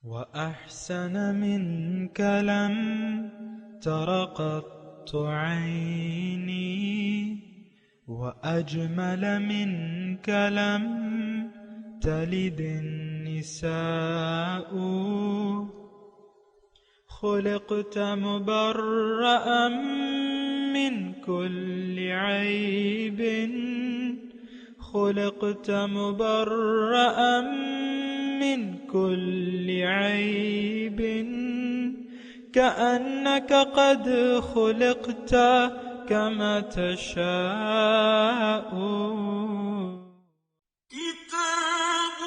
وأحسن منك لم تر قط عيني وأجمل منك لم تلد النساء خلقت مبرأ من كل عيب خلقت مبرأ من كل عيب كأنك قد خلقت كما تشاء كتاب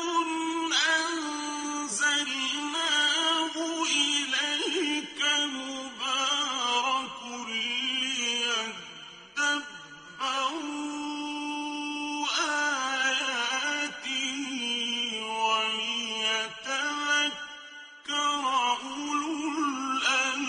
أنزلناه إليك مبارك ليدبروا آياته وليتذكر أولو الألباب.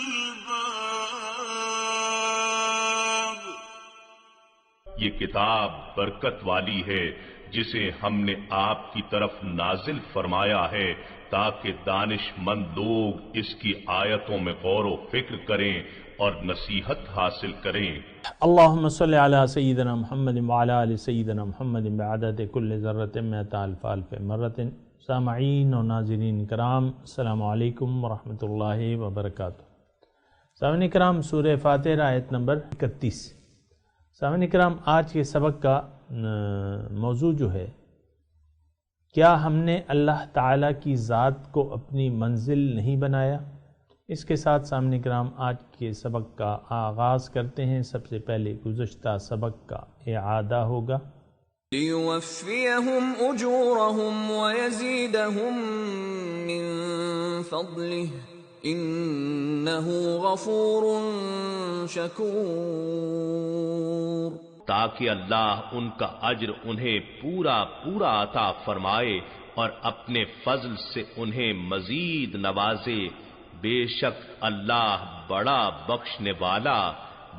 یہ کتاب برکت والی ہے جسے ہم نے آپ کی طرف نازل فرمایا ہے تاکہ دانش مند لوگ اس کی آیتوں میں غور و فکر کریں اور نصیحت حاصل کریں. اللہم صلی علی سیدنا محمد وعلی آل سیدنا محمد بعدد کل ذرۃ مئۃ الف الف مرۃ. سامعین و ناظرین کرام، السلام علیکم ورحمۃ اللہ وبرکاتہ. سامعین کرام، سورہ فاتحہ آیت نمبر 31. سامعین کرام، آج کے سبق کا موضوع جو ہے، کیا ہم نے اللہ تعالیٰ کی ذات کو اپنی منزل نہیں بنایا؟ اس کے ساتھ سامعین کرام آج کے سبق کا آغاز کرتے ہیں. سب سے پہلے گزشتہ سبق کا اعادہ ہوگا. لِيُوَفِّيَهُمْ أُجُورَهُمْ وَيَزِيدَهُمْ مِنْ فَضْلِهِ إِنَّهُ غَفُورٌ شَكُورٌ. تاکہ اللہ ان کا اجر انہیں پورا پورا عطا فرمائے اور اپنے فضل سے انہیں مزید نوازے. بے شک اللہ بڑا بخشنے والا،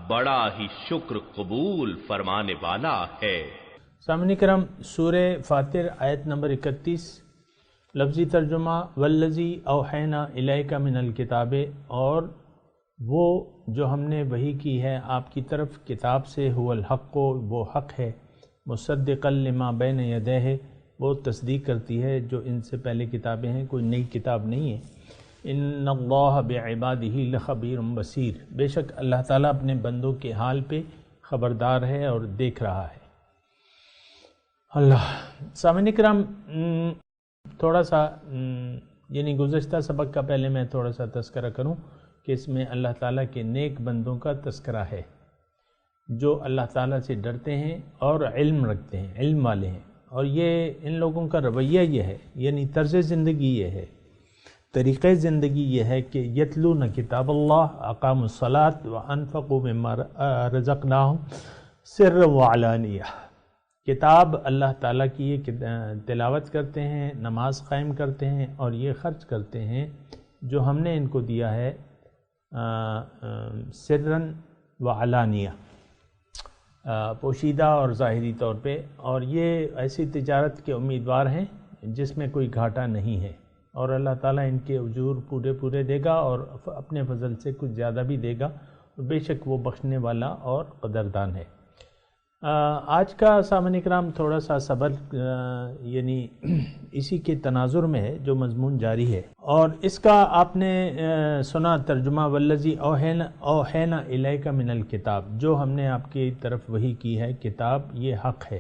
بڑا ہی شکر قبول فرمانے والا ہے. سامعین کرام، سورہ فاتر آیت نمبر 31. لفظی ترجمہ والذی اوحینا الیک من الکتاب، اور وہ جو ہم نے وحی کی ہے آپ کی طرف کتاب سے، هو الحق، وہ حق ہے، مصدقا لما بین یدیہ، وہ تصدیق کرتی ہے جو ان سے پہلے کتابیں ہیں، کوئی نئی کتاب نہیں ہے. ان اللہ بعبادہ لخبیر بصیر، بے شک اللہ تعالیٰ اپنے بندوں کے حال پہ خبردار ہے اور دیکھ رہا ہے. اللہ. سامعین کرام، تھوڑا سا یعنی گزشتہ سبق کا پہلے میں تھوڑا سا تذکرہ کروں کہ اس میں اللہ تعالیٰ کے نیک بندوں کا تذکرہ ہے جو اللہ تعالیٰ سے ڈرتے ہیں اور علم رکھتے ہیں، علم والے ہیں. اور یہ ان لوگوں کا رویہ یہ ہے، یعنی طرز زندگی یہ ہے، طریقۂ زندگی یہ ہے کہ یتلون کتاب اللہ، اقاموا الصلاۃ وانفقوا مما رزقناہم سرا وعلانیہ. کتاب اللہ تعالیٰ کی یہ تلاوت کرتے ہیں، نماز قائم کرتے ہیں اور یہ خرچ کرتے ہیں جو ہم نے ان کو دیا ہے سرن و علانیہ، پوشیدہ اور ظاہری طور پہ. اور یہ ایسی تجارت کے امیدوار ہیں جس میں کوئی گھاٹا نہیں ہے، اور اللہ تعالیٰ ان کے اجور پورے پورے دے گا اور اپنے فضل سے کچھ زیادہ بھی دے گا، بے شک وہ بخشنے والا اور قدردان ہے. آج کا سامعین کرام تھوڑا سا صبر یعنی اسی کے تناظر میں ہے جو مضمون جاری ہے، اور اس کا آپ نے سنا ترجمہ والذی اوحینا الیک من الکتاب، جو ہم نے آپ کی طرف وحی کی ہے کتاب، یہ حق ہے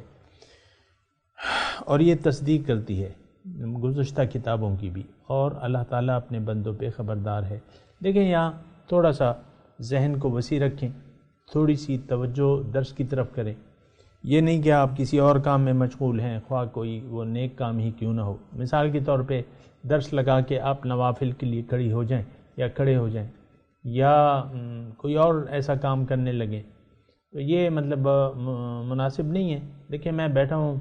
اور یہ تصدیق کرتی ہے گزشتہ کتابوں کی بھی، اور اللہ تعالیٰ اپنے بندوں پہ خبردار ہے. دیکھیں یہاں تھوڑا سا ذہن کو وسیع رکھیں، تھوڑی سی توجہ درس کی طرف کریں. یہ نہیں کہ آپ کسی اور کام میں مشغول ہیں، خواہ کوئی وہ نیک کام ہی کیوں نہ ہو. مثال کے طور پہ درس لگا کے آپ نوافل کے لیے کھڑی ہو جائیں یا کھڑے ہو جائیں، یا کوئی اور ایسا کام کرنے لگیں، تو یہ مطلب مناسب نہیں ہے. دیکھیں میں بیٹھا ہوں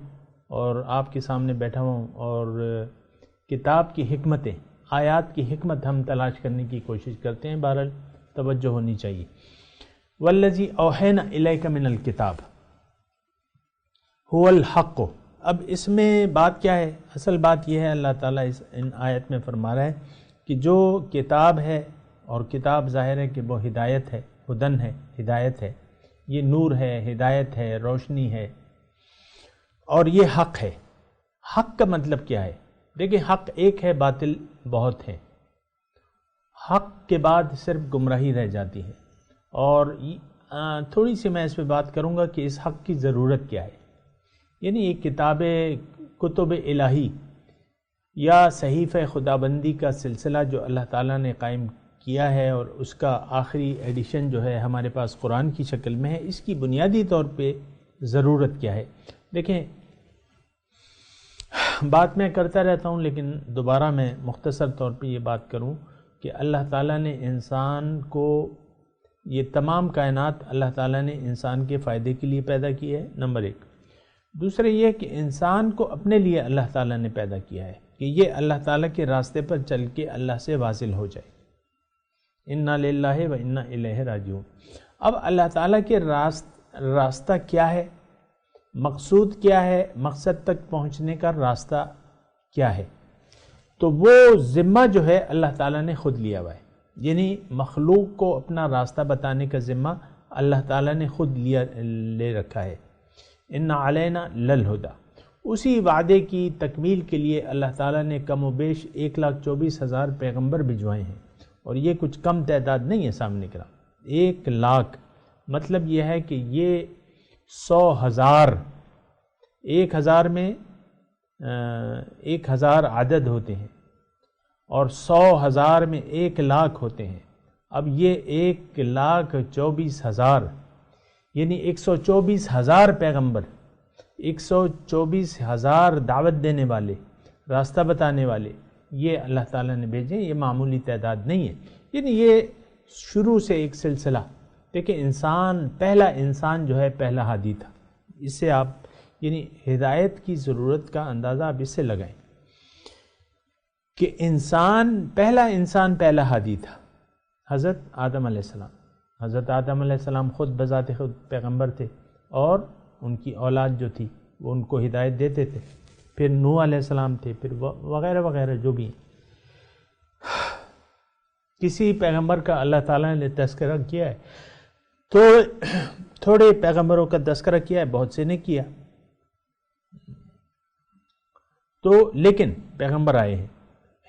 اور آپ کے سامنے بیٹھا ہوں، اور کتاب کی حکمتیں، آیات کی حکمت ہم تلاش کرنے کی کوشش کرتے ہیں. بہرحال توجہ ہونی چاہیے. والذی اوحینا الیک من الکتاب هو الحق. اب اس میں بات کیا ہے؟ اصل بات یہ ہے، اللہ تعالیٰ ان آیت میں فرما رہا ہے کہ جو کتاب ہے، اور کتاب ظاہر ہے کہ وہ ہدایت ہے، ہدن ہے، ہدایت ہے، یہ نور ہے، ہدایت ہے، روشنی ہے، اور یہ حق ہے۔ حق کا مطلب کیا ہے؟ دیکھیں، حق ایک ہے، باطل بہت ہے۔ حق کے بعد صرف گمراہی رہ جاتی ہے، اور تھوڑی سی میں اس پہ بات کروں گا کہ اس حق کی ضرورت کیا ہے۔ یعنی ایک کتب الہی یا صحیفہ خداوندی کا سلسلہ جو اللہ تعالیٰ نے قائم کیا ہے، اور اس کا آخری ایڈیشن جو ہے ہمارے پاس قرآن کی شکل میں ہے، اس کی بنیادی طور پہ ضرورت کیا ہے؟ دیکھیں، بات میں کرتا رہتا ہوں، لیکن دوبارہ میں مختصر طور پہ یہ بات کروں کہ اللہ تعالیٰ نے انسان کو، یہ تمام کائنات اللہ تعالیٰ نے انسان کے فائدے کے لیے پیدا کی ہے، نمبر ایک۔ دوسرا یہ کہ انسان کو اپنے لیے اللہ تعالیٰ نے پیدا کیا ہے کہ یہ اللہ تعالیٰ کے راستے پر چل کے اللہ سے واصل ہو جائے۔ انا للہ و انا الیہ راجعون۔ اب اللہ تعالیٰ کے راستہ کیا ہے، مقصود کیا ہے، مقصد تک پہنچنے کا راستہ کیا ہے؟ تو وہ ذمہ جو ہے اللہ تعالیٰ نے خود لیا ہوا ہے، یعنی مخلوق کو اپنا راستہ بتانے کا ذمہ اللہ تعالیٰ نے خود لے رکھا ہے۔ ان علینا للہدی، اسی وعدے کی تکمیل کے لیے اللہ تعالیٰ نے کم و بیش 1,24,000 پیغمبر بھجوائے ہیں، اور یہ کچھ کم تعداد نہیں ہے سامنے کرام۔ 1,00,000 مطلب یہ ہے کہ یہ 100,000، 1,000 میں 1,000 عدد ہوتے ہیں، اور 100,000 میں 1,00,000 ہوتے ہیں۔ اب یہ 1,24,000 یعنی 124,000 پیغمبر، 124,000 دعوت دینے والے، راستہ بتانے والے، یہ اللہ تعالیٰ نے بھیجے۔ یہ معمولی تعداد نہیں ہے، یعنی یہ شروع سے ایک سلسلہ۔ دیکھیں، پہلا انسان جو ہے پہلا ہادی تھا۔ اس سے آپ یعنی ہدایت کی ضرورت کا اندازہ آپ اس سے لگائیں کہ پہلا ہادی تھا، حضرت آدم علیہ السلام۔ حضرت آدم علیہ السلام خود بذات خود پیغمبر تھے، اور ان کی اولاد جو تھی وہ ان کو ہدایت دیتے تھے۔ پھر نوح علیہ السلام تھے، پھر وغیرہ وغیرہ جو بھی ہیں۔ کسی پیغمبر کا اللہ تعالیٰ نے تذکرہ کیا ہے تو تھوڑے پیغمبروں کا تذکرہ کیا ہے، بہت سے نے کیا تو، لیکن پیغمبر آئے ہیں،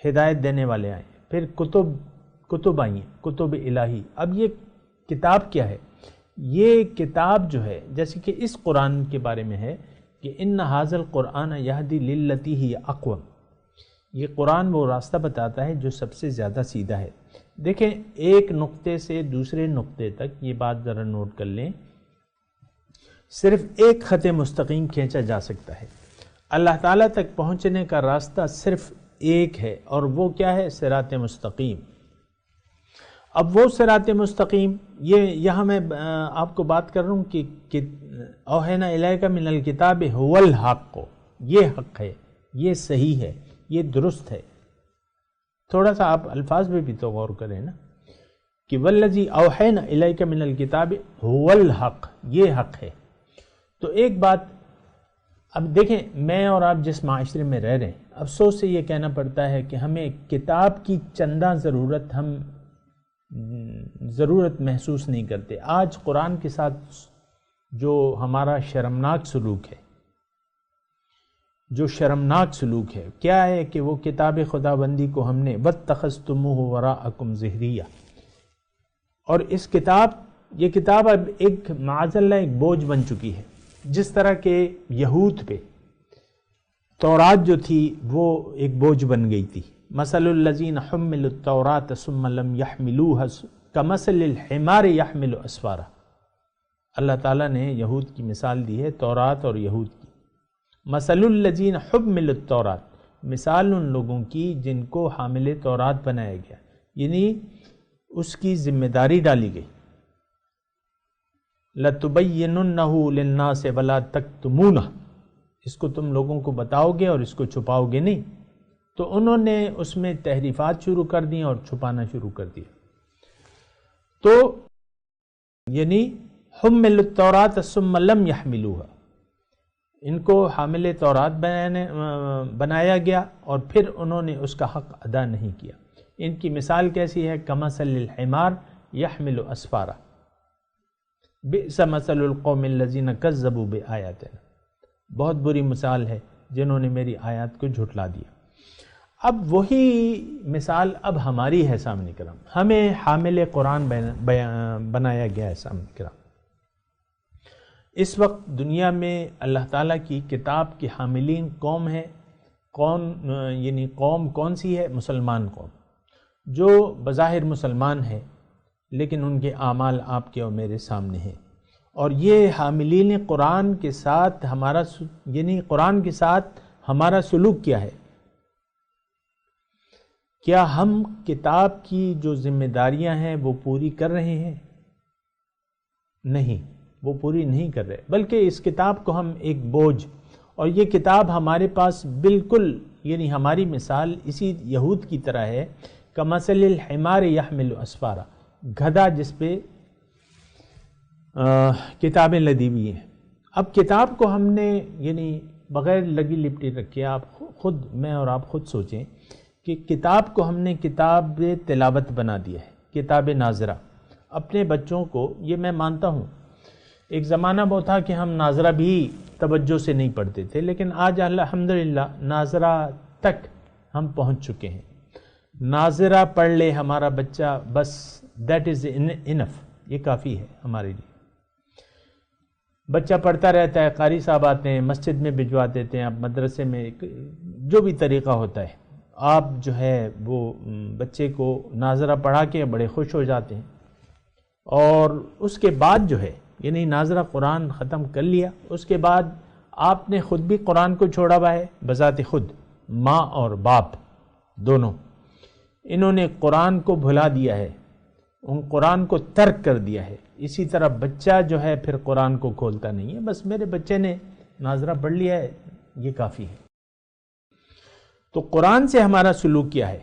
ہدایت دینے والے آئے ہیں، پھر کتب آئی ہیں، کتب الہی۔ اب یہ کتاب کیا ہے؟ یہ کتاب جو ہے، جیسے کہ اس قرآن کے بارے میں ہے کہ ان ھذا القرآن یہدی للتی ہی اقوم، یہ قرآن وہ راستہ بتاتا ہے جو سب سے زیادہ سیدھا ہے۔ دیکھیں، ایک نقطے سے دوسرے نقطے تک، یہ بات ذرا نوٹ کر لیں، صرف ایک خط مستقیم کھینچا جا سکتا ہے۔ اللہ تعالیٰ تک پہنچنے کا راستہ صرف ایک ہے، اور وہ کیا ہے؟ صراط مستقیم۔ اب وہ صراط مستقیم، یہاں میں آپ کو بات کر رہا ہوں کہ اوحینا الیک من الکتاب هو الحق، یہ حق ہے، یہ صحیح ہے، یہ درست ہے۔ تھوڑا سا آپ الفاظ میں بھی تو غور کریں نا، کہ والذی اوحینا الیک من الکتاب هو الحق، یہ حق ہے۔ تو ایک بات، اب دیکھیں، میں اور آپ جس معاشرے میں رہ رہے ہیں، افسوس سے یہ کہنا پڑتا ہے کہ ہمیں کتاب کی چندہ ضرورت محسوس نہیں کرتے۔ آج قرآن کے ساتھ جو ہمارا شرمناک سلوک ہے کیا ہے کہ وہ کتاب خداوندی کو ہم نے وَاتَّخَذْتُمُوهُ وَرَاءَكُمْ ظِهْرِيًّا، اور یہ کتاب اب ایک معاذاللہ ایک بوجھ بن چکی ہے، جس طرح کہ یہود پہ تورات جو تھی وہ ایک بوجھ بن گئی تھی۔ مثل الذین حملوا التوراۃ ثم لم يحملوها کمثل الحمار يحمل اسفارا، اللہ تعالیٰ نے یہود کی مثال دی ہے، تورات اور یہود کی۔ مثل الذین حملوا التوراۃ، مثال ان لوگوں کی جن کو حامل تورات بنایا گیا، یعنی اس کی ذمہ داری ڈالی گئی۔ لَتُبَيِّنُنَّهُ لِلنَّاسِ وَلَا تَكْتُمُونَهُ، اس کو تم لوگوں کو بتاؤ گے اور اس کو چھپاؤ گے نہیں۔ تو انہوں نے اس میں تحریفات شروع کر دی اور چھپانا شروع کر دیا۔ تو یعنی حملوا التوراۃ ثم لم يحملوها، ان کو حامل تورات بنایا گیا اور پھر انہوں نے اس کا حق ادا نہیں کیا۔ ان کی مثال کیسی ہے؟ کمثل الحمار یحمل اسفارا بئس مثل القوم الذین کذبوا بآیاتنا، بہت بری مثال ہے جنہوں نے میری آیات کو جھٹلا دیا۔ اب وہی مثال اب ہماری ہے سامنے کرام، ہمیں حامل قرآن بنایا گیا ہے سامنے کرام۔ اس وقت دنیا میں اللہ تعالیٰ کی کتاب کے حاملین قوم ہے، یعنی قوم کون سی ہے؟ مسلمان قوم، جو بظاہر مسلمان ہے لیکن ان کے اعمال آپ کے اور میرے سامنے ہیں۔ اور یہ حاملین قرآن کے ساتھ قرآن کے ساتھ ہمارا سلوک کیا ہے؟ کیا ہم کتاب کی جو ذمہ داریاں ہیں وہ پوری کر رہے ہیں؟ نہیں، وہ پوری نہیں کر رہے، بلکہ اس کتاب کو ہم ایک بوجھ، اور یہ کتاب ہمارے پاس بالکل یعنی ہماری مثال اسی یہود کی طرح ہے، کمثل الحمار یحمل اسفارا، گدھا جس پہ کتابیں لدی ہوئی ہیں۔ اب کتاب کو ہم نے یعنی بغیر لگی لپٹی رکھے، آپ خود میں اور آپ خود سوچیں کہ کتاب کو ہم نے کتاب تلاوت بنا دیا ہے، کتاب ناظرہ۔ اپنے بچوں کو، یہ میں مانتا ہوں ایک زمانہ وہ تھا کہ ہم ناظرہ بھی توجہ سے نہیں پڑھتے تھے، لیکن آج الحمدللہ ناظرہ تک ہم پہنچ چکے ہیں۔ ناظرہ پڑھ لے ہمارا بچہ، بس دیٹ از انف، یہ کافی ہے ہمارے لیے۔ بچہ پڑھتا رہتا ہے، قاری صاحب آتے ہیں، مسجد میں بھجوا دیتے ہیں، اب مدرسے میں جو بھی طریقہ ہوتا ہے، آپ جو ہے وہ بچے کو ناظرہ پڑھا کے بڑے خوش ہو جاتے ہیں۔ اور اس کے بعد جو ہے یعنی ناظرہ قرآن ختم کر لیا، اس کے بعد آپ نے خود بھی قرآن کو چھوڑا ہوا ہے، بذات خود ماں اور باپ دونوں، انہوں نے قرآن کو بھلا دیا ہے، ان قرآن کو ترک کر دیا ہے۔ اسی طرح بچہ جو ہے پھر قرآن کو کھولتا نہیں ہے، بس میرے بچے نے ناظرہ پڑھ لیا ہے، یہ کافی ہے۔ تو قرآن سے ہمارا سلوک کیا ہے؟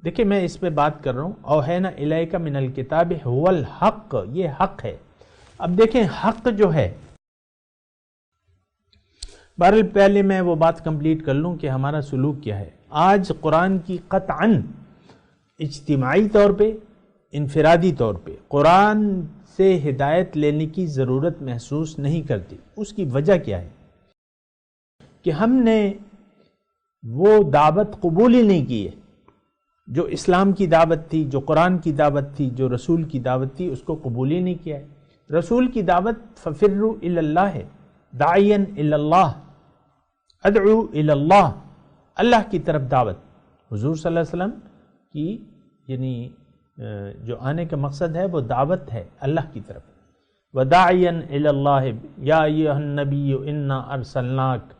دیکھیں میں اس پہ بات کر رہا ہوں، اوحینا الیک من الکتاب هو الحق، یہ حق ہے۔ اب دیکھیں حق جو ہے، بہرحال پہلے میں وہ بات کمپلیٹ کر لوں کہ ہمارا سلوک کیا ہے۔ آج قرآن کی قطعاً اجتماعی طور پہ، انفرادی طور پہ قرآن سے ہدایت لینے کی ضرورت محسوس نہیں کرتی۔ اس کی وجہ کیا ہے؟ کہ ہم نے وہ دعوت قبول ہی نہیں کی ہے جو اسلام کی دعوت تھی، جو قرآن کی دعوت تھی، جو رسول کی دعوت تھی، اس کو قبول ہی نہیں کیا ہے۔ رسول کی دعوت ففروا الی اللہ ہے، داعیا الی اللہ، ادعو الی اللہ، اللہ کی طرف دعوت۔ حضور صلی اللہ علیہ وسلم کی یعنی جو آنے کا مقصد ہے وہ دعوت ہے اللہ کی طرف۔ وداعیا الی اللہ یا ایھا النبی انا ارسلناک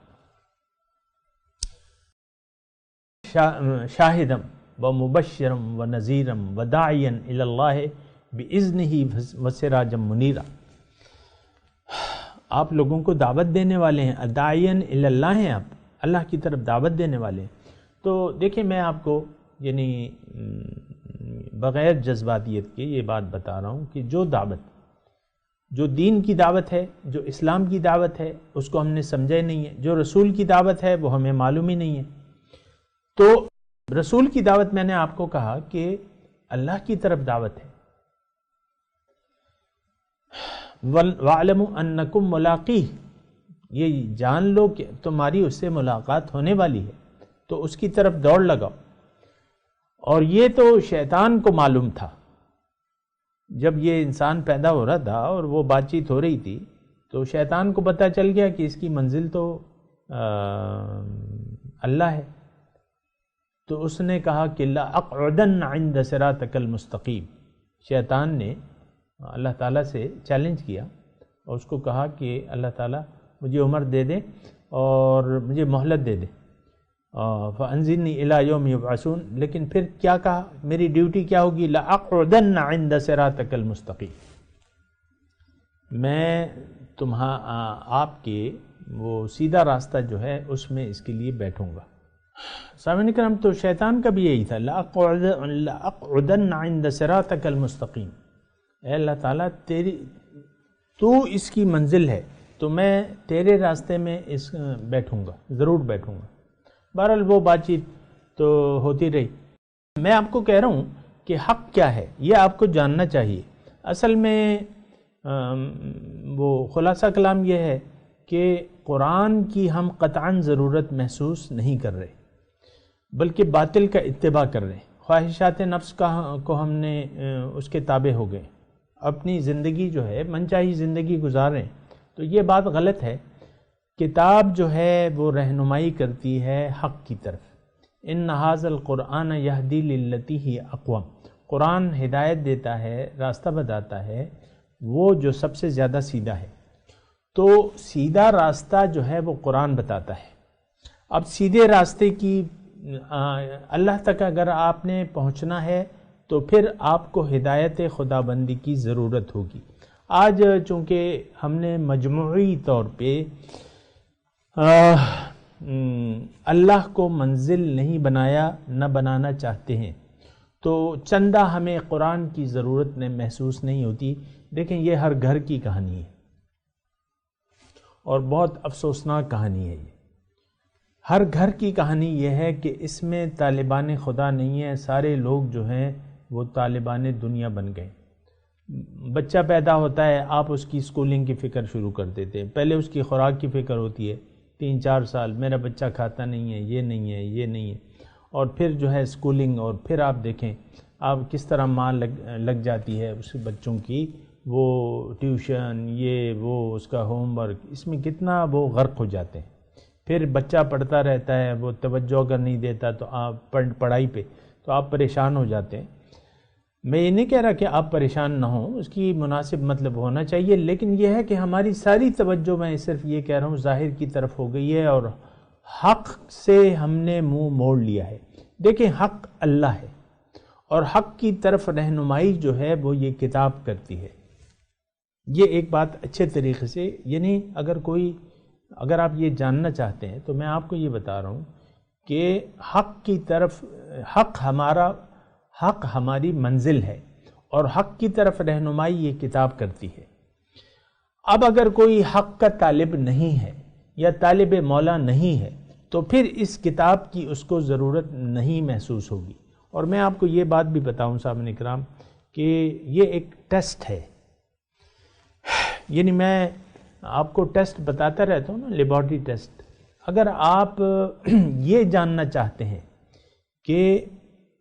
شاہدم ومبشرم ونذیرم وداعیا الی اللہ بإذنہ وسراجا منیرا۔ آپ لوگوں کو دعوت دینے والے ہیں، داعیا الی اللہ ہیں، آپ اللہ کی طرف دعوت دینے والے ہیں۔ تو دیکھیں میں آپ کو یعنی بغیر جذباتیت کے یہ بات بتا رہا ہوں کہ جو دعوت، جو دین کی دعوت ہے، جو اسلام کی دعوت ہے، اس کو ہم نے سمجھا نہیں ہے۔ جو رسول کی دعوت ہے وہ ہمیں معلوم ہی نہیں ہے۔ تو رسول کی دعوت میں نے آپ کو کہا کہ اللہ کی طرف دعوت ہے، وَاعْلَمُوا أَنَّكُمْ مُلَاقِيهِ، یہ جان لو کہ تمہاری اس سے ملاقات ہونے والی ہے، تو اس کی طرف دوڑ لگاؤ۔ اور یہ تو شیطان کو معلوم تھا، جب یہ انسان پیدا ہو رہا تھا اور وہ بات چیت ہو رہی تھی تو شیطان کو پتہ چل گیا کہ اس کی منزل تو اللہ ہے، تو اس نے کہا کہ لَأَقْعُدَنَّ عِنْدَ صِرَاطِكَ الْمُسْتَقِيمِ۔ شیطان نے اللہ تعالیٰ سے چیلنج کیا اور اس کو کہا کہ اللہ تعالیٰ مجھے عمر دے دے اور مجھے مہلت دے دے، فَأَنزِلْنِي إِلَىٰ يَوْمِ يُبْعَثُونَ۔ لیکن پھر کیا کہا؟ میری ڈیوٹی کیا ہوگی؟ لَأَقْعُدَنَّ عِنْدَ صِرَاطِكَ الْمُسْتَقِيمِ، میں آپ کے وہ سیدھا راستہ جو ہے اس میں اس کے لیے بیٹھوں گا۔ سامعین کرام، تو شیطان کا بھی یہی تھا، لَأَقْعُدَنَّ عِنْدَ صِرَاطِكَ الْمُسْتَقِيمِ، اے اللہ تعالیٰ تو اس کی منزل ہے تو میں تیرے راستے میں بیٹھوں گا، ضرور بیٹھوں گا۔ بہرحال وہ بات چیت تو ہوتی رہی۔ میں آپ کو کہہ رہا ہوں کہ حق کیا ہے یہ آپ کو جاننا چاہیے. اصل میں وہ خلاصہ کلام یہ ہے کہ قرآن کی ہم قطعاً ضرورت محسوس نہیں کر رہے، بلکہ باطل کا اتباع کر رہے ہیں. خواہشات نفس کو ہم نے اس کے تابع ہو گئے، اپنی زندگی جو ہے منچاہی زندگی گزار رہے ہیں. تو یہ بات غلط ہے. کتاب جو ہے وہ رہنمائی کرتی ہے حق کی طرف. ان ھذا القرآن یہدی للتی ہی اقوم. قرآن ہدایت دیتا ہے، راستہ بتاتا ہے وہ جو سب سے زیادہ سیدھا ہے. تو سیدھا راستہ جو ہے وہ قرآن بتاتا ہے. اب سیدھے راستے کی اللہ تک اگر آپ نے پہنچنا ہے تو پھر آپ کو ہدایت خدا بندی کی ضرورت ہوگی. آج چونکہ ہم نے مجموعی طور پہ اللہ کو منزل نہیں بنایا، نہ بنانا چاہتے ہیں، تو چندہ ہمیں قرآن کی ضرورت محسوس نہیں ہوتی. دیکھیں یہ ہر گھر کی کہانی ہے اور بہت افسوسناک کہانی ہے. یہ ہر گھر کی کہانی یہ ہے کہ اس میں طالبان خدا نہیں ہے. سارے لوگ جو ہیں وہ طالبان دنیا بن گئے. بچہ پیدا ہوتا ہے، آپ اس کی سکولنگ کی فکر شروع کر دیتے ہیں. پہلے اس کی خوراک کی فکر ہوتی ہے 3-4 سال، میرا بچہ کھاتا نہیں ہے، یہ نہیں ہے، یہ نہیں ہے. اور پھر جو ہے سکولنگ، اور پھر آپ دیکھیں آپ کس طرح ماں لگ جاتی ہے اس بچوں کی، وہ ٹیوشن، یہ وہ اس کا ہوم ورک، اس میں کتنا وہ غرق ہو جاتے ہیں. پھر بچہ پڑھتا رہتا ہے، وہ توجہ اگر نہیں دیتا تو آپ پڑھائی پہ تو آپ پریشان ہو جاتے ہیں. میں یہ نہیں کہہ رہا کہ آپ پریشان نہ ہوں، اس کی مناسب مطلب ہونا چاہیے، لیکن یہ ہے کہ ہماری ساری توجہ، میں صرف یہ کہہ رہا ہوں، ظاہر کی طرف ہو گئی ہے اور حق سے ہم نے منہ موڑ لیا ہے. دیکھیں حق اللہ ہے اور حق کی طرف رہنمائی جو ہے وہ یہ کتاب کرتی ہے. یہ ایک بات اچھے طریقے سے، یعنی اگر آپ یہ جاننا چاہتے ہیں تو میں آپ کو یہ بتا رہا ہوں کہ حق کی طرف، حق ہماری منزل ہے اور حق کی طرف رہنمائی یہ کتاب کرتی ہے. اب اگر کوئی حق کا طالب نہیں ہے یا طالب مولا نہیں ہے تو پھر اس کتاب کی اس کو ضرورت نہیں محسوس ہوگی. اور میں آپ کو یہ بات بھی بتاؤں سامعین کرام کہ یہ ایک ٹیسٹ ہے. یعنی میں آپ کو ٹیسٹ بتاتا رہتا ہوں نا، لیبارٹری ٹیسٹ. اگر آپ یہ جاننا چاہتے ہیں کہ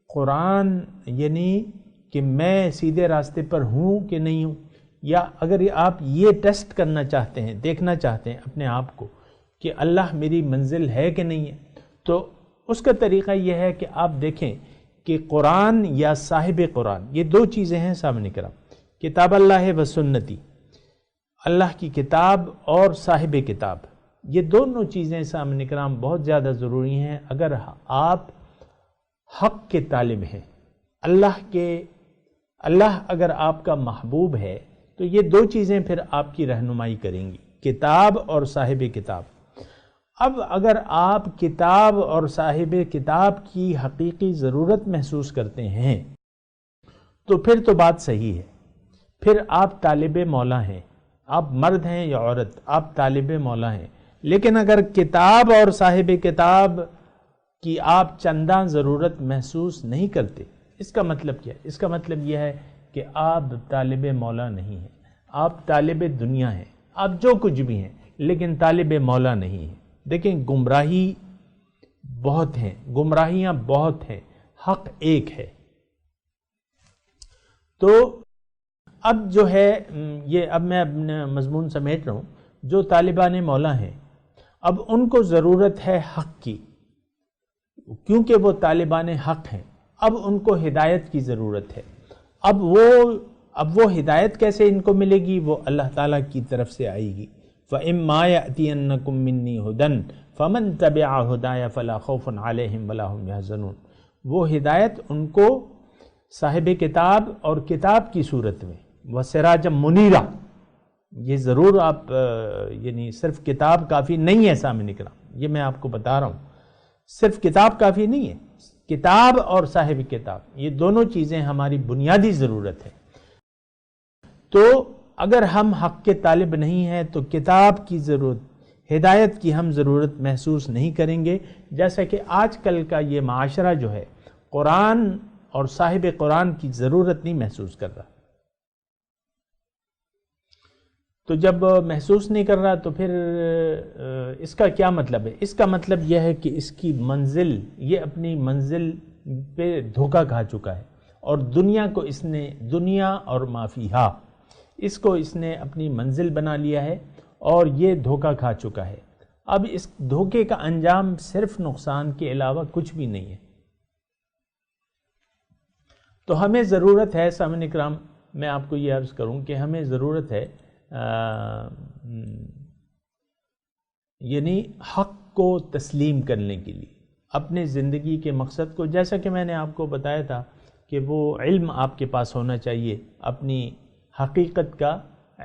قرآن یعنی کہ میں سیدھے راستے پر ہوں کہ نہیں ہوں، یا اگر آپ یہ ٹیسٹ کرنا چاہتے ہیں، دیکھنا چاہتے ہیں اپنے آپ کو کہ اللہ میری منزل ہے کہ نہیں ہے، تو اس کا طریقہ یہ ہے کہ آپ دیکھیں کہ قرآن یا صاحب قرآن، یہ دو چیزیں ہیں سامنے کرام. کتاب اللہ و سنتی، اللہ کی کتاب اور صاحب کتاب، یہ دونوں چیزیں سامنے کرام بہت زیادہ ضروری ہیں. اگر آپ حق کے طالب ہیں، اللہ اگر آپ کا محبوب ہے تو یہ دو چیزیں پھر آپ کی رہنمائی کریں گی، کتاب اور صاحب کتاب. اب اگر آپ کتاب اور صاحب کتاب کی حقیقی ضرورت محسوس کرتے ہیں تو پھر تو بات صحیح ہے، پھر آپ طالب مولا ہیں. آپ مرد ہیں یا عورت، آپ طالب مولا ہیں. لیکن اگر کتاب اور صاحب کتاب کی آپ چنداں ضرورت محسوس نہیں کرتے، اس کا مطلب کیا ہے؟ اس کا مطلب یہ ہے کہ آپ طالب مولا نہیں ہیں، آپ طالب دنیا ہیں، آپ جو کچھ بھی ہیں لیکن طالب مولا نہیں ہیں. دیکھیں گمراہی بہت ہیں، گمراہیاں بہت ہیں، حق ایک ہے. تو اب جو ہے یہ، اب میں اپنا مضمون سمیٹ رہا ہوں. جو طالبان مولا ہیں اب ان کو ضرورت ہے حق کی، کیونکہ وہ طالبان حق ہیں. اب ان کو ہدایت کی ضرورت ہے. اب وہ ہدایت کیسے ان کو ملے گی؟ وہ اللہ تعالیٰ کی طرف سے آئے گی. فَإِمَّا يَأْتِيَنَّكُم مِّنِّي هُدًى فَمَن تَبِعَ هُدَايَ فَلَا خَوْفٌ عَلَيْهِمْ وَلَا هُمْ يَحْزَنُونَ. وہ ہدایت ان کو صاحب کتاب اور کتاب کی صورت میں، وَسِرَاجًا مُنِيرًا، یہ ضرور آپ یعنی صرف کتاب کافی نہیں ہے سامنے کرام، یہ میں آپ کو بتا رہا ہوں. صرف کتاب کافی نہیں ہے، کتاب اور صاحب کتاب یہ دونوں چیزیں ہماری بنیادی ضرورت ہے. تو اگر ہم حق کے طالب نہیں ہیں تو کتاب کی ضرورت، ہدایت کی ہم ضرورت محسوس نہیں کریں گے. جیسا کہ آج کل کا یہ معاشرہ جو ہے قرآن اور صاحب قرآن کی ضرورت نہیں محسوس کر رہا. تو جب محسوس نہیں کر رہا تو پھر اس کا کیا مطلب ہے؟ اس کا مطلب یہ ہے کہ اس کی منزل، یہ اپنی منزل پہ دھوکہ کھا چکا ہے، اور دنیا کو اس نے، دنیا اور ما فیہا، اس کو اس نے اپنی منزل بنا لیا ہے اور یہ دھوکہ کھا چکا ہے. اب اس دھوکے کا انجام صرف نقصان کے علاوہ کچھ بھی نہیں ہے. تو ہمیں ضرورت ہے سامعین اکرام، میں آپ کو یہ عرض کروں کہ ہمیں ضرورت ہے یعنی حق کو تسلیم کرنے کے لیے، اپنے زندگی کے مقصد کو، جیسا کہ میں نے آپ کو بتایا تھا کہ وہ علم آپ کے پاس ہونا چاہیے، اپنی حقیقت کا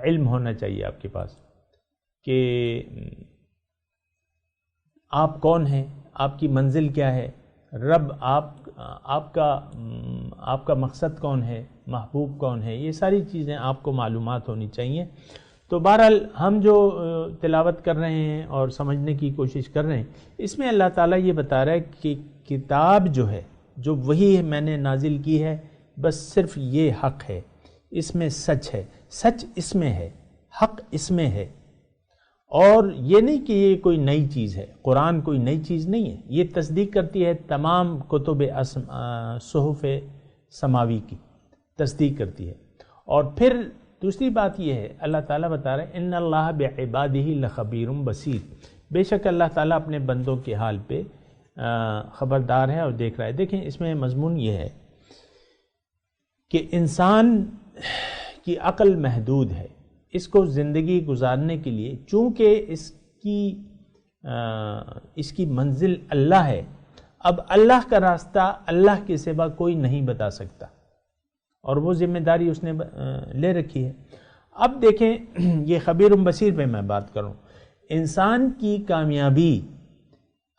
علم ہونا چاہیے آپ کے پاس کہ آپ کون ہیں، آپ کی منزل کیا ہے، رب آپ کا مقصد کون ہے، محبوب کون ہے، یہ ساری چیزیں آپ کو معلومات ہونی چاہیے. تو بہرحال ہم جو تلاوت کر رہے ہیں اور سمجھنے کی کوشش کر رہے ہیں، اس میں اللہ تعالیٰ یہ بتا رہا ہے کہ کتاب جو ہے، جو وہی میں نے نازل کی ہے، بس صرف یہ حق ہے، اس میں سچ ہے، سچ اس میں ہے، حق اس میں ہے. اور یہ نہیں کہ یہ کوئی نئی چیز ہے، قرآن کوئی نئی چیز نہیں ہے، یہ تصدیق کرتی ہے تمام کتب صحف سماوی کی تصدیق کرتی ہے. اور پھر دوسری بات یہ ہے، اللہ تعالیٰ بتا رہے ہیں ان اللہ بعبادہ لخبیر بصیر، بے شک اللہ تعالیٰ اپنے بندوں کے حال پہ خبردار ہے اور دیکھ رہا ہے. دیکھیں اس میں مضمون یہ ہے کہ انسان کی عقل محدود ہے، اس کو زندگی گزارنے کے لیے، چونکہ اس کی منزل اللہ ہے، اب اللہ کا راستہ اللہ کے سوا کوئی نہیں بتا سکتا، اور وہ ذمہ داری اس نے لے رکھی ہے. اب دیکھیں یہ خبیر بصیر پہ میں بات کروں، انسان کی کامیابی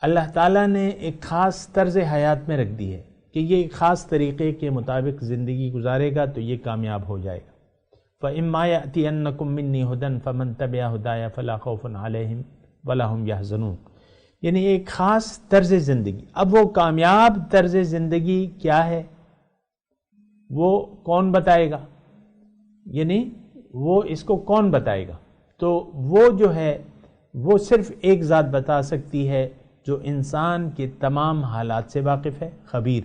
اللہ تعالیٰ نے ایک خاص طرز حیات میں رکھ دی ہے کہ یہ ایک خاص طریقے کے مطابق زندگی گزارے گا تو یہ کامیاب ہو جائے گا. فَإِمَّا يَأْتِيَنَّكُم مِّنِّي هُدًى فَمَن تَبِعَ هُدَايَ فَلَا خَوْفٌ عَلَيْهِمْ وَلَا هُمْ يَحْزَنُونَ. یعنی ایک خاص طرز زندگی. اب وہ کامیاب طرز زندگی کیا ہے وہ کون بتائے گا؟ یعنی وہ اس کو کون بتائے گا؟ تو وہ جو ہے وہ صرف ایک ذات بتا سکتی ہے جو انسان کے تمام حالات سے واقف ہے، خبیر.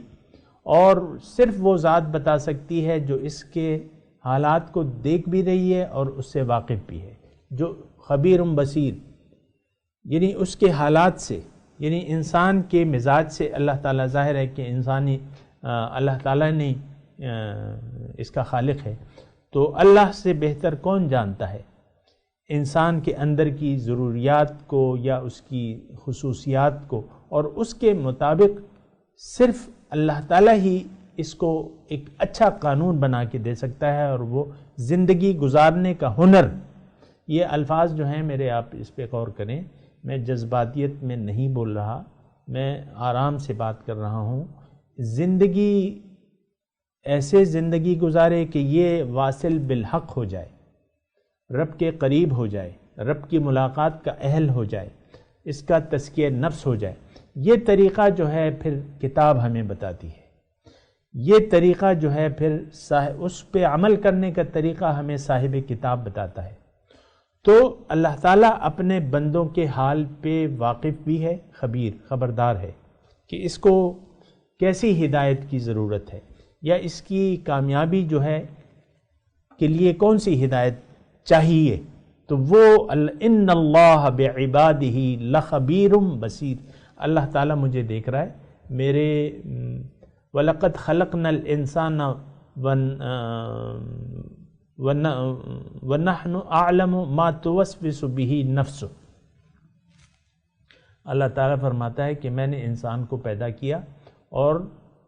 اور صرف وہ ذات بتا سکتی ہے جو اس کے حالات کو دیکھ بھی رہی ہے اور اس سے واقف بھی ہے، جو خبیر بصیر. یعنی اس کے حالات سے، یعنی انسان کے مزاج سے اللہ تعالیٰ، ظاہر ہے کہ انسانی اللہ تعالیٰ نے اس کا خالق ہے، تو اللہ سے بہتر کون جانتا ہے انسان کے اندر کی ضروریات کو یا اس کی خصوصیات کو، اور اس کے مطابق صرف اللہ تعالیٰ ہی اس کو ایک اچھا قانون بنا کے دے سکتا ہے، اور وہ زندگی گزارنے کا ہنر. یہ الفاظ جو ہیں میرے، آپ اس پہ غور کریں، میں جذباتیت میں نہیں بول رہا، میں آرام سے بات کر رہا ہوں. زندگی ایسے زندگی گزارے کہ یہ واصل بالحق ہو جائے، رب کے قریب ہو جائے، رب کی ملاقات کا اہل ہو جائے، اس کا تزکیہ نفس ہو جائے. یہ طریقہ جو ہے پھر کتاب ہمیں بتاتی ہے. یہ طریقہ جو ہے پھر اس پہ عمل کرنے کا طریقہ ہمیں صاحب کتاب بتاتا ہے. تو اللہ تعالیٰ اپنے بندوں کے حال پہ واقف بھی ہے، خبیر، خبردار ہے کہ اس کو کیسی ہدایت کی ضرورت ہے، یا اس کی کامیابی جو ہے کے لیے کون سی ہدایت چاہیے. تو وہ ان اللہ بعبادہ لخبیر بصیر، اللہ تعالیٰ مجھے دیکھ رہا ہے. میرے وَلَقَدْ خَلَقْنَا الْإِنسَانَ وَنَحْنُ أَعْلَمُ مَا تُوَسْوِسُ بِهِ نَفْسُ. اللہ تعالیٰ فرماتا ہے کہ میں نے انسان کو پیدا کیا اور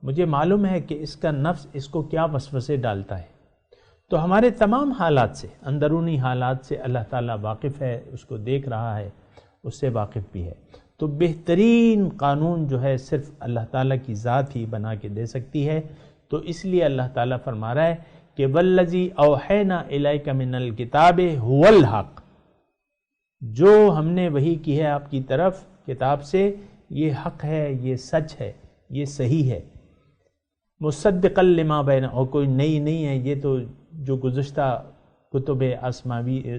مجھے معلوم ہے کہ اس کا نفس اس کو کیا وسوسے ڈالتا ہے. تو ہمارے تمام حالات سے، اندرونی حالات سے اللہ تعالیٰ واقف ہے، اس کو دیکھ رہا ہے، اس سے واقف بھی ہے. تو بہترین قانون جو ہے صرف اللہ تعالیٰ کی ذات ہی بنا کے دے سکتی ہے. تو اس لیے اللہ تعالیٰ فرما رہا ہے کہ وَالَّذِي أَوْحَيْنَا إِلَيْكَ مِنَ الْكِتَابِ هُوَ الْحَقُّ، جو ہم نے وحی کی ہے آپ کی طرف کتاب سے، یہ حق ہے، یہ سچ ہے، یہ صحیح ہے. مصدقا لما بین، اور کوئی نئی نہیں ہے، یہ تو جو گزشتہ کتب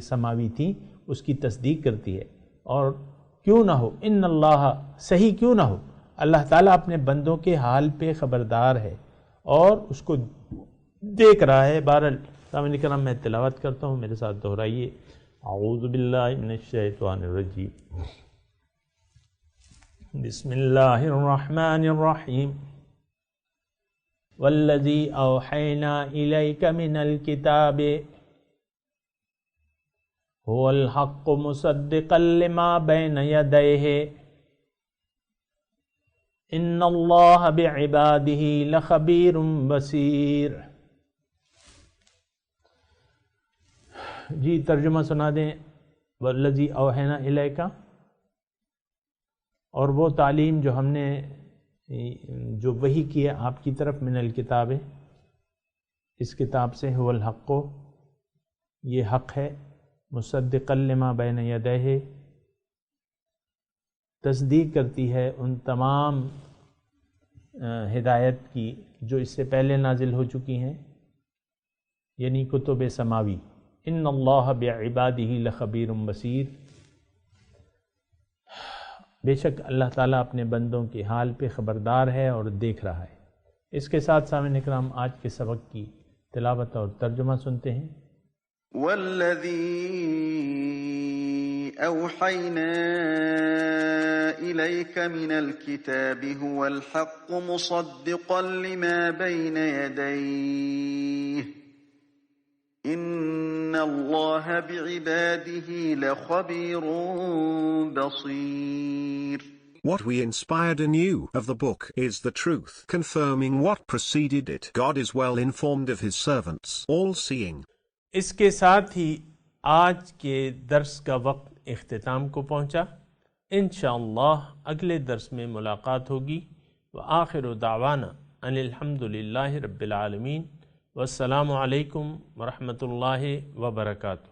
سماوی تھیں اس کی تصدیق کرتی ہے۔ اور کیوں نہ ہو، ان اللہ، صحیح کیوں نہ ہو، اللہ تعالیٰ اپنے بندوں کے حال پہ خبردار ہے اور اس کو دیکھ رہا ہے۔ بہرحال سامعین کرام میں تلاوت کرتا ہوں، میرے ساتھ دہرائیے۔ اعوذ باللہ من الشیطان الرجیم، بسم اللہ الرحمن الرحیم، والذی اوحینا الیک من الکتاب هو الحق مصدقا لما بین یدیہ ان اللہ بعبادہ لخبیر بصیر۔ جی ترجمہ سنا دیں۔ والذی اوحینا الیک، اور وہ تعلیم جو ہم نے جو وحی کی ہے آپ کی طرف، من الکتاب، اس کتاب سے، هو الحق، یہ حق ہے، مصدقا لما بین یدیہ، تصدیق کرتی ہے ان تمام ہدایت کی جو اس سے پہلے نازل ہو چکی ہیں، یعنی کتب سماوی۔ ان اللہ بعبادہ لخبیر بصیر، بے شک اللہ تعالیٰ اپنے بندوں کے حال پہ خبردار ہے اور دیکھ رہا ہے۔ اس کے ساتھ سامعین اکرام آج کے سبق کی تلاوت اور ترجمہ سنتے ہیں۔ والذی اوحینا الیک من الکتاب هو الحق مصدقا لما بین یدیہ ان اللہ بعبادہ لخبیر بصیر۔ What we inspired anew of the book is the truth, confirming what preceded it. God is well informed of his servants, all-seeing. اس کے ساتھ ہی آج کے درس کا وقت اختتام کو پہنچا۔ انشاءاللہ اگلے درس میں ملاقات ہوگی۔ وآخر دعوانا ان الحمدللہ رب العالمین، والسلام علیکم ورحمۃ اللہ وبرکاتہ۔